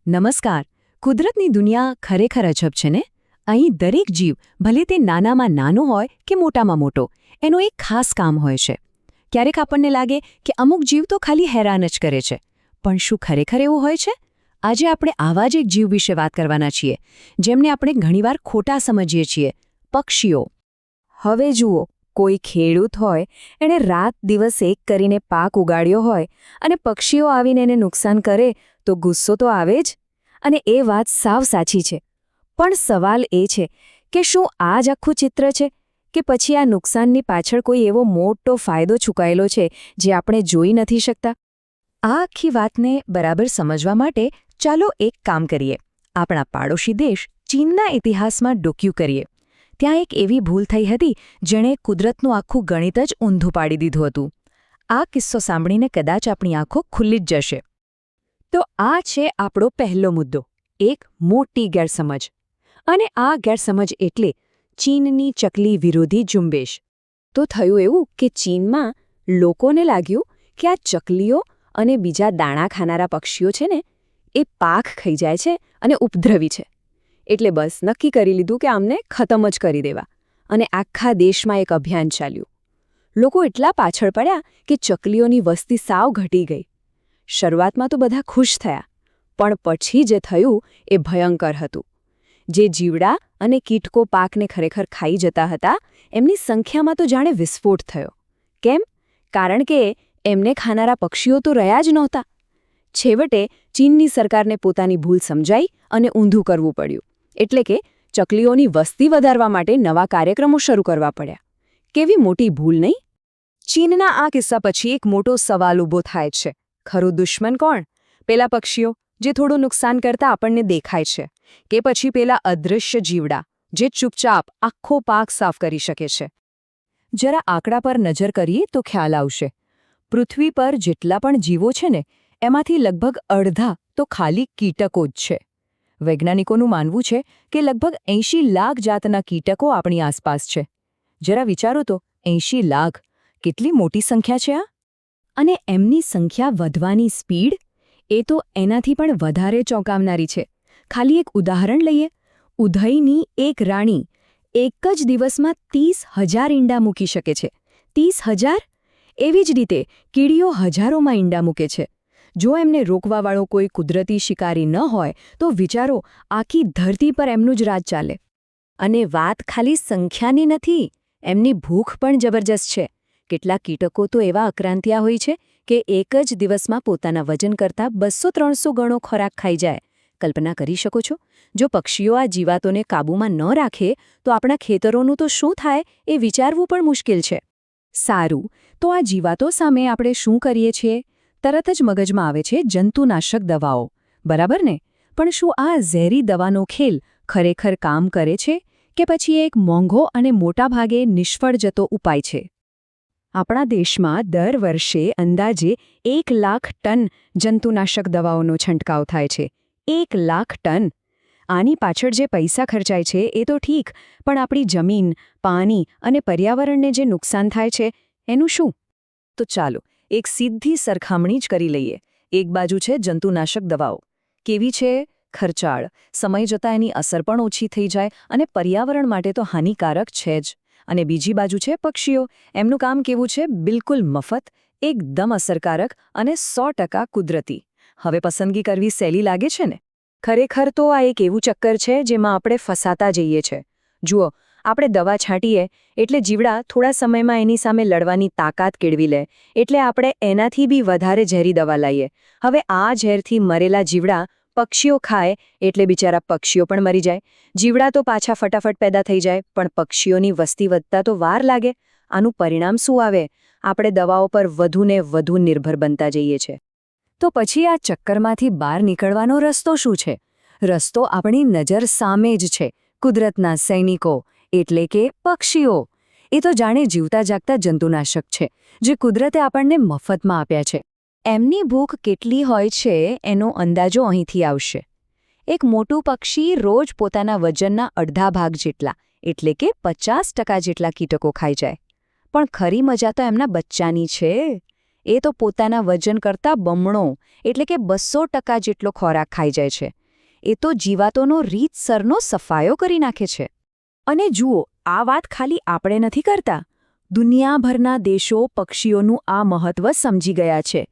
નમસ્કાર. કુદરતની દુનિયા ખરેખર અજબ છે ને? અહીં દરેક જીવ, ભલે તે નાનામાં નાનો હોય કે મોટામાં મોટો, એનું એક ખાસ કામ હોય છે. ક્યારેક આપણને લાગે કે અમુક જીવ તો ખાલી હેરાન જ કરે છે. પણ શું ખરેખર એવું હોય છે? આજે આપણે આવા જ એક જીવ વિશે વાત કરવાના છીએ, જેમને આપણે ઘણીવાર ખોટા સમજીએ છીએ: પક્ષીઓ. હવે જુઓ, કોઈ ખેડૂત હોય, એણે રાત દિવસ એક કરીને પાક ઉગાડ્યો હોય, અને પક્ષીઓ આવીને એને નુકસાન કરે તો ગુસ્સો તો આવે જ. અને એ વાત સાવ સાચી છે. પણ સવાલ એ છે કે શું આ જ આખું ચિત્ર છે, કે પછી આ નુકસાનની પાછળ કોઈ એવો મોટો ફાયદો છુપાયેલો છે જે આપણે જોઈ નથી શકતા? આ આખી વાતને બરાબર સમજવા માટે ચાલો એક કામ કરીએ. આપણા પાડોશી દેશ ચીનના ઇતિહાસમાં ડોક્યુ કરીએ. ત્યાં એક એવી ભૂલ થઈ હતી જેણે કુદરતનું આખું ગણિત જ ઊંધું પાડી દીધું હતું. આ કિસ્સો સાંભળીને કદાચ આપણી આંખો ખુલ્લી જ જશે. તો આ છે આપણો પહેલો મુદ્દો, એક મોટી ગેરસમજ. અને આ ગેરસમજ એટલે ચીનની ચકલી વિરોધી ઝુંબેશ. તો થયું એવું કે ચીનમાં લોકોને લાગ્યું કે આ ચકલીઓ અને બીજા દાણા ખાનારા પક્ષીઓ છે ને, એ પાક ખાઈ જાય છે અને ઉપદ્રવી છે. એટલે બસ નક્કી કરી લીધું કે આમને ખતમ જ કરી દેવા. અને આખા દેશમાં એક અભિયાન ચાલ્યું. લોકો એટલા પાછળ પડ્યા કે ચકલીઓની વસ્તી સાવ ઘટી ગઈ. શરૂઆતમાં તો બધા ખુશ થયા, પણ પછી જે થયું એ ભયંકર હતું. જે જીવડા અને કીટકો પાકને ખરેખર ખાઈ જતા હતા, એમની સંખ્યામાં તો જાણે વિસ્ફોટ થયો. કેમ? કારણ કે એમને ખાનારા પક્ષીઓ તો રહ્યા જ નહોતા. છેવટે ચીનની સરકારને પોતાની ભૂલ સમજાઈ અને ઊંધું કરવું પડ્યું. એટલે કે ચકલીઓની વસ્તી વધારવા માટે નવા કાર્યક્રમો શરૂ કરવા પડ્યા. કેવી મોટી ભૂલ નહીં? ચીનના આ કિસ્સા પછી એક મોટો સવાલ ઊભો થાય છે: ખરું દુશ્મન કોણ? પેલા પક્ષીઓ, જે થોડું નુકસાન કરતા આપણને દેખાય છે, કે પછી પેલા અદૃશ્ય જીવડા, જે ચૂપચાપ આખો પાક સાફ કરી શકે છે? જરા આંકડા પર નજર કરીએ તો ખ્યાલ આવશે. પૃથ્વી પર જેટલા પણ જીવો છે ને, એમાંથી લગભગ અડધા તો ખાલી કીટકો જ છે. વૈજ્ઞાનિકોનું માનવું છે કે લગભગ 80 લાખ જાતના કીટકો આપણી આસપાસ છે. જરા વિચારો તો, 80 લાખ! કેટલી મોટી સંખ્યા છે આ! અને એમની સંખ્યા વધવાની સ્પીડ, એ તો એનાથી પણ વધારે ચોંકાવનારી છે. ખાલી એક ઉદાહરણ લઈએ. ઉધઈની એક રાણી એક જ દિવસમાં 30,000 ઈંડા મૂકી શકે છે. 30,000! એવી જ રીતે કીડીઓ હજારોમાં ઈંડા મૂકે છે. જો એમને રોકવાવાળો કોઈ કુદરતી શિકારી ન હોય તો વિચારો, આખી ધરતી પર એમનું જ રાજ ચાલે. અને વાત ખાલી સંખ્યાની નથી, એમની ભૂખ પણ જબરજસ્ત છે. કેટલાક કીટકો તો એવા આક્રાંતિયા હોય છે કે એક જ દિવસમાં પોતાના વજન કરતાં 200-300 ગણો ખોરાક ખાઈ જાય. કલ્પના કરી શકો છો? જો પક્ષીઓ આ જીવાતોને કાબૂમાં ન રાખે તો આપણા ખેતરોનું તો શું થાય એ વિચારવું પણ મુશ્કેલ છે. સારું, તો આ જીવાતો સામે આપણે શું કરીએ છીએ? તરત જ મગજમાં આવે છે જંતુનાશક દવાઓ, બરાબર ને? પણ શું આ ઝેરી દવાનો ખેલ ખરેખર કામ કરે છે, કે પછી એક મોંઘો અને મોટાભાગે નિષ્ફળ જતો ઉપાય છે? આપણા દેશમાં દર વર્ષે અંદાજે 1 લાખ ટન જંતુનાશક દવાઓનો છંટકાવ થાય છે. 1 લાખ ટન! આની પાછળ જે પૈસા ખર્ચાય છે એ તો ઠીક, પણ આપણી જમીન, પાણી અને પર્યાવરણને જે નુકસાન થાય છે એનું શું? તો ચાલો એક સીધી સરખામણી જ કરી લઈએ. એક બાજુ છે જંતુનાશક દવાઓ. કેવી છે? ખર્ચાળ, સમય જતાં એની અસર પણ ઓછી થઈ જાય અને પર્યાવરણ માટે તો હાનિકારક છે જ. અને બીજી બાજુ છે પક્ષીઓ. એમનું કામ કેવું છે? બિલકુલ મફત, એકદમ અસરકારક અને 100% કુદરતી. હવે પસંદગી કરવી સહેલી લાગે છે ને? ખરેખર તો આ એક એવું ચક્કર છે જેમાં આપણે ફસાતા જઈએ છે. જુઓ, આપણે દવા છાંટીએ એટલે જીવડા થોડા સમયમાં એની સામે લડવાની તાકાત કેળવી લે, એટલે આપણે એનાથી બી વધારે ઝેરી દવા લાવીએ. હવે આ ઝેરથી મરેલા જીવડા પક્ષીઓ ખાય એટલે બિચારા પક્ષીઓ પણ મરી જાય. જીવડા તો પાછા ફટાફટ પેદા થઈ જાય, પણ પક્ષીઓની વસ્તી વધતા તો વાર લાગે. આનું પરિણામ શું આવે? આપણે દવાઓ પર વધુને વધુ નિર્ભર બનતા જઈએ છીએ. તો પછી આ ચક્કરમાંથી બહાર નીકળવાનો રસ્તો શું છે? રસ્તો આપણી નજર સામે જ છે. કુદરતના સૈનિકો, એટલે કે પક્ષીઓ. એ તો જાણે જીવતા જાગતા જંતુનાશક છે, જે કુદરતે આપણને મફતમાં આપ્યા છે. એમની ભૂખ કેટલી હોય છે એનો અંદાજો અહીંથી આવશે. એક મોટું પક્ષી રોજ પોતાના વજનના અડધા ભાગ જેટલા, એટલે કે 50% જેટલા કીટકો ખાઈ જાય. પણ ખરી મજા તો એમના બચ્ચાની છે. એ તો પોતાના વજન કરતાં બમણો, એટલે કે 200% જેટલો ખોરાક ખાઈ જાય છે. એ તો જીવાતોનો રીતસરનો સફાયો કરી નાખે છે. અને જુઓ, આ વાત ખાલી આપણે નથી કરતા. દુનિયાભરના દેશો પક્ષીઓનું આ મહત્વ સમજી ગયા છે.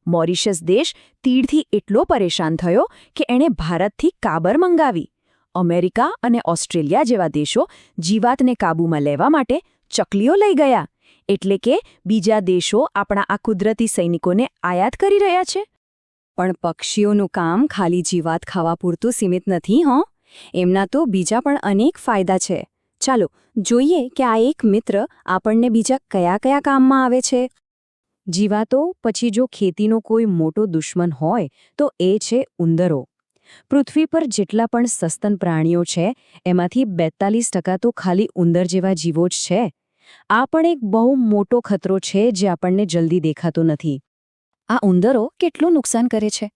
મોરિશસ દેશ તીડથી એટલો પરેશાન થયો કે એણે ભારતથી કાબર મંગાવી. અમેરિકા અને ઓસ્ટ્રેલિયા જેવા દેશો જીવાતને કાબૂમાં લેવા માટે ચકલીઓ લઈ ગયા. એટલે કે બીજા દેશો આપણા આ કુદરતી સૈનિકોને આયાત કરી રહ્યા છે. પણ પક્ષીઓનું કામ ખાલી જીવાત ખાવા પૂરતું સીમિત નથી. એમના તો બીજા પણ અનેક ફાયદા છે. ચાલો જોઈએ કે આ એક મિત્ર આપણને બીજા કયા કયા કામમાં આવે છે. જીવાતો પછી જો ખેતીનો કોઈ મોટો દુશ્મન હોય તો એ છે ઉંદરો. પૃથ્વી પર જેટલા પણ સસ્તન પ્રાણીઓ છે એમાંથી 42% તો ખાલી ઉંદર જેવા જીવો જ છે. આ પણ એક બહુ મોટો ખતરો છે જે આપણને જલ્દી દેખાતો નથી. આ ઉંદરો કેટલું નુકસાન કરે છે?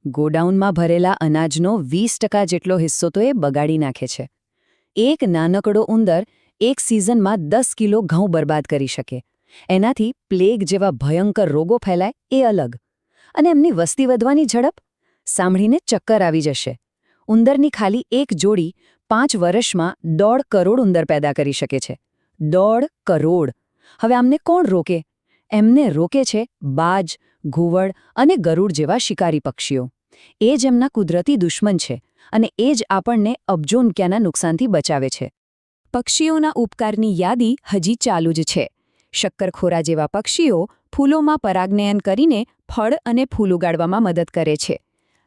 ગોડાઉનમાં ભરેલા અનાજનો 20% જેટલો હિસ્સો તો એ બગાડી નાખે છે. એક નાનકડો ઉંદર એક સિઝનમાં 10 કિલો ઘઉં બરબાદ કરી શકે. એનાથી પ્લેગ જેવા ભયંકર રોગો ફેલાય એ અલગ. અને એમની વસ્તી વધવાની ઝડપ સાંભળીને ચક્કર આવી જશે. ઉંદરની ખાલી એક જોડી 5 વર્ષમાં 1.5 કરોડ ઉંદર પેદા કરી શકે છે. 1.5 કરોડ! હવે આમને કોણ રોકે? એમને રોકે છે બાજ, ઘુવડ અને ગરુડ જેવા શિકારી પક્ષીઓ. એ જ એમના કુદરતી દુશ્મન છે અને એ જ આપણને અબજો રૂપિયાના નુકસાનથી બચાવે છે. પક્ષીઓના ઉપકારની યાદી હજી ચાલુ જ છે. શક્કરખોરા જેવા પક્ષીઓ ફૂલોમાં પરાગનયન કરીને ફળ અને ફૂલ ઉગાડવામાં મદદ કરે છે.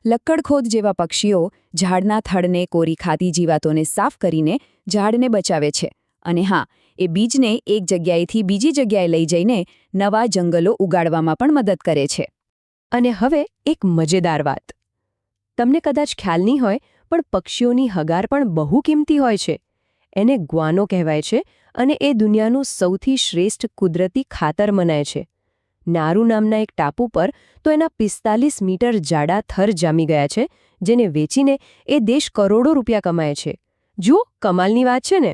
લક્કડખોદ જેવા પક્ષીઓ ઝાડના થડને કોરી ખાતી જીવાતોને સાફ કરીને ઝાડને બચાવે છે. અને હા, એ બીજને એક જગ્યાએથી બીજી જગ્યાએ લઈ જઈને નવા જંગલો ઉગાડવામાં પણ મદદ કરે છે. અને હવે એક મજેદાર વાત. તમને કદાચ ખ્યાલ નહીં હોય, પણ પક્ષીઓની હગાર પણ બહુ કિંમતી હોય છે. એને ગ્વાનો કહેવાય છે અને એ દુનિયાનું સૌથી શ્રેષ્ઠ કુદરતી ખાતર મનાય છે. નારુ નામના એક ટાપુ પર તો એના 45 મીટર જાડા થર જામી ગયા છે, જેને વેચીને એ દેશ કરોડો રૂપિયા કમાય છે. જુઓ, કમાલની વાત છે ને?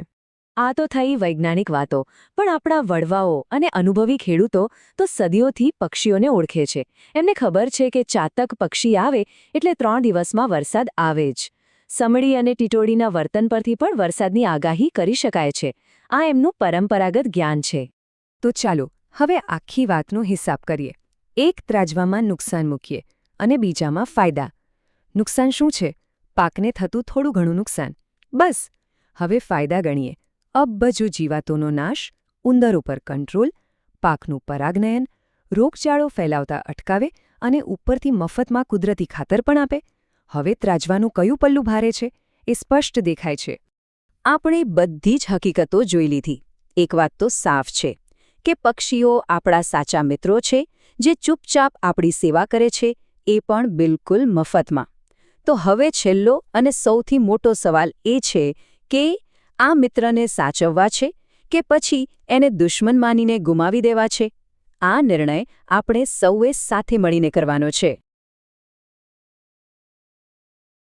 આ તો થઈ વૈજ્ઞાનિક વાતો, પણ આપણા વડવાઓ અને અનુભવી ખેડૂતો તો સદીઓથી પક્ષીઓને ઓળખે છે. એમને ખબર છે કે ચાતક પક્ષી આવે એટલે 3 દિવસમાં વરસાદ આવે જ. સમડી અને ટીટોડીના વર્તન પરથી પણ વરસાદની આગાહી કરી શકાય છે. આ એમનું પરંપરાગત જ્ઞાન છે. તો ચાલો હવે આખી વાતનો હિસાબ કરીએ. એક ત્રાજવામાં નુકસાન મૂકીએ અને બીજામાં ફાયદા. નુકસાન શું છે? પાકને થતું થોડું ઘણું નુકસાન. બસ. હવે ફાયદા ગણીએ. અબજો જીવાતોનો નાશ, ઉંદર ઉપર કંટ્રોલ, પાકનું પરાગનયન, રોગચાળો ફેલાવતા અટકાવે અને ઉપરથી મફતમાં કુદરતી ખાતર પણ આપે. હવે ત્રાજવાનું કયું પલ્લું ભારે છે એ સ્પષ્ટ દેખાય છે. આપણે બધી જ હકીકતો જોઈ લીધી. એક વાત તો સાફ છે કે પક્ષીઓ આપણા સાચા મિત્રો છે, જે ચૂપચાપ આપણી સેવા કરે છે, એ પણ બિલકુલ મફતમાં. તો હવે છેલ્લો અને સૌથી મોટો સવાલ એ છે કે આ મિત્રને સાચવવા છે કે પછી એને દુશ્મન માનીને ગુમાવી દેવા છે? આ નિર્ણય આપણે સૌએ સાથે મળીને કરવાનો છે.